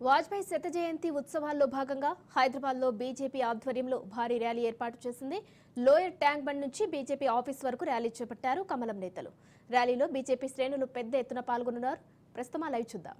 వాజ్పేయి శత జయంతి ఉత్సవాల్లో భాగంగా హైదరాబాద్లో బీజేపీ ఆధ్వర్యంలో భారీ ర్యాలీ ఏర్పాటు చేసింది. లోయర్ ట్యాంక్ బండ్ నుంచి బీజేపీ ఆఫీస్ వరకు ర్యాలీ చేపట్టారు కమలం నేతలు. ర్యాలీలో బీజేపీ శ్రేణులు పెద్ద ఎత్తున పాల్గొన్నారు. ప్రస్తుతం లైవ్ చూద్దాం.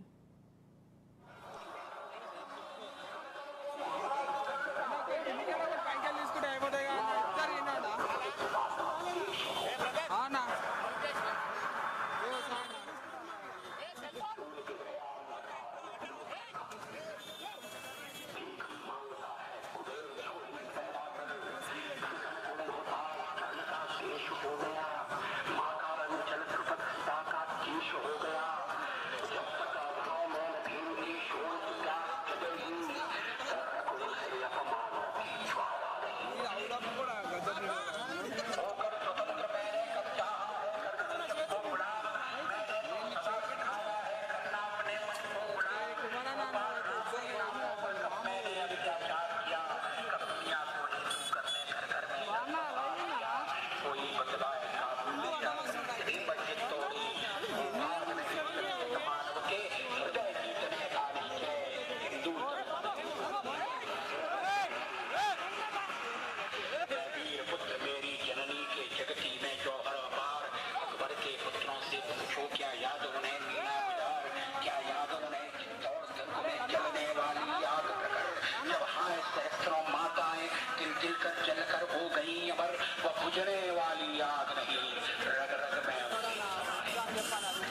जलकर हो गई अमर वो बुझने वाली आग नहीं रग रग में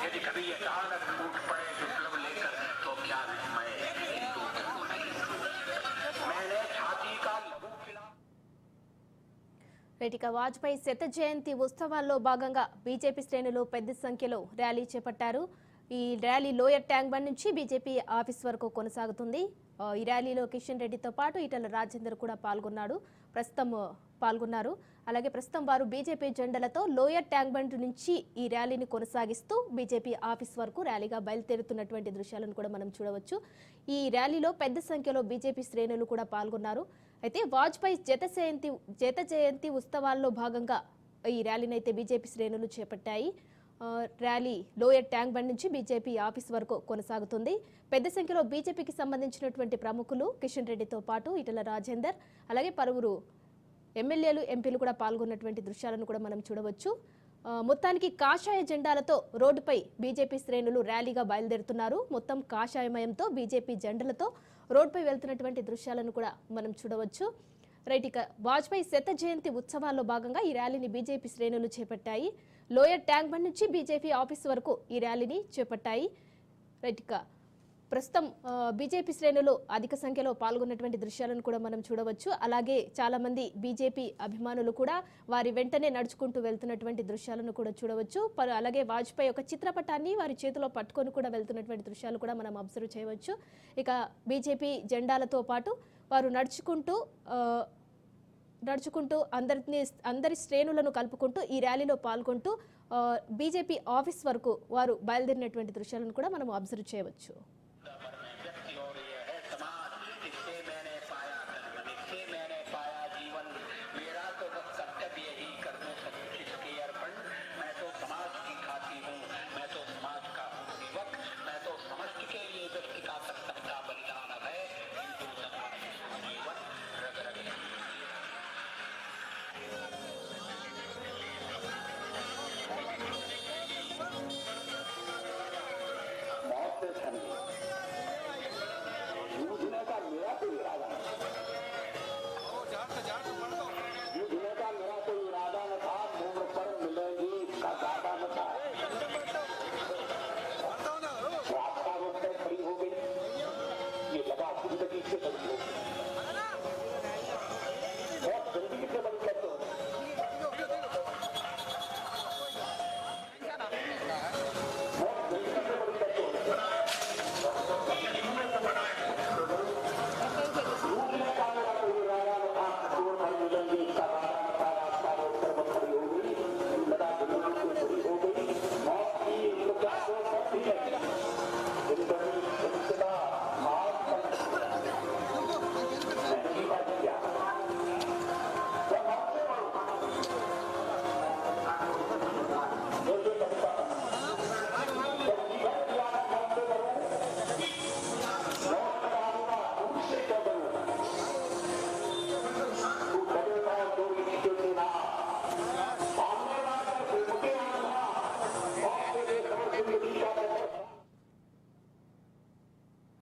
यदि कभी अचानक टूट पड़े विप्लव लेकर तो क्या मैं हिंदू नहीं मैंने छाती का लहू खिला। వాజ్పేయి శత జయంతి ఉత్సవాల్లో భాగంగా బీజేపీ శ్రేణులు పెద్ద సంఖ్యలో ర్యాలీ చేపట్టారు. ఈ ర్యాలీ లోయర్ ట్యాంక్ బండ్ నుంచి బీజేపీ ఆఫీస్ వరకు కొనసాగుతుంది. ఈ ర్యాలీలో కిషన్ రెడ్డితో పాటు ఈటల రాజేందర్ కూడా పాల్గొన్నారు. అలాగే ప్రస్తుతం వారు బీజేపీ జెండాలతో లోయర్ ట్యాంక్ బండ్ నుంచి ఈ ర్యాలీని కొనసాగిస్తూ బీజేపీ ఆఫీస్ వరకు ర్యాలీగా బయలుదేరుతున్నటువంటి దృశ్యాలను కూడా మనం చూడవచ్చు. ఈ ర్యాలీలో పెద్ద సంఖ్యలో బీజేపీ శ్రేణులు కూడా పాల్గొన్నారు. అయితే వాజ్పేయి శత జయంతి ఉత్సవాల్లో భాగంగా ఈ ర్యాలీని అయితే బీజేపీ శ్రేణులు చేపట్టాయి. ర్యాలీ లోయర్ ట్యాంక్ బండ్ నుంచి బీజేపీ ఆఫీస్ వరకు కొనసాగుతుంది. పెద్ద సంఖ్యలో బీజేపీకి సంబంధించినటువంటి ప్రముఖులు కిషన్ రెడ్డితో పాటు ఈటల రాజేందర్ అలాగే పలువురు ఎమ్మెల్యేలు ఎంపీలు కూడా పాల్గొన్నటువంటి దృశ్యాలను కూడా మనం చూడవచ్చు. మొత్తానికి కాషాయ జెండాలతో రోడ్డుపై బీజేపీ శ్రేణులు ర్యాలీగా బయలుదేరుతున్నారు. మొత్తం కాషాయమయంతో బీజేపీ జెండాలతో రోడ్డుపై వెళ్తున్నటువంటి దృశ్యాలను కూడా మనం చూడవచ్చు. రైట్, ఇక వాజ్పేయి శత జయంతి ఉత్సవాల్లో భాగంగా ఈ ర్యాలీని బీజేపీ శ్రేణులు చేపట్టాయి. లోయర్ ట్యాంక్ బండ్ నుంచి బీజేపీ ఆఫీస్ వరకు ఈ ర్యాలీని చేపట్టాయి. రైట్, ఇక ప్రస్తుతం బీజేపీ శ్రేణులు అధిక సంఖ్యలో పాల్గొన్నటువంటి దృశ్యాలను కూడా మనం చూడవచ్చు. అలాగే చాలా మంది బీజేపీ అభిమానులు కూడా వారి వెంటనే నడుచుకుంటూ వెళ్తున్నటువంటి దృశ్యాలను కూడా చూడవచ్చు. అలాగే వాజ్పేయి ఒక చిత్రపటాన్ని వారి చేతిలో పట్టుకొని కూడా వెళ్తున్నటువంటి దృశ్యాలు కూడా మనం అబ్జర్వ్ చేయవచ్చు. ఇక బీజేపీ జెండాలతో పాటు వారు నడుచుకుంటూ అందరి శ్రేణులను కలుపుకుంటూ ఈ ర్యాలీలో పాల్గొంటూ బీజేపీ ఆఫీస్ వరకు వారు బయలుదేరినటువంటి దృశ్యాలను కూడా మనం అబ్జర్వ్ చేయవచ్చు.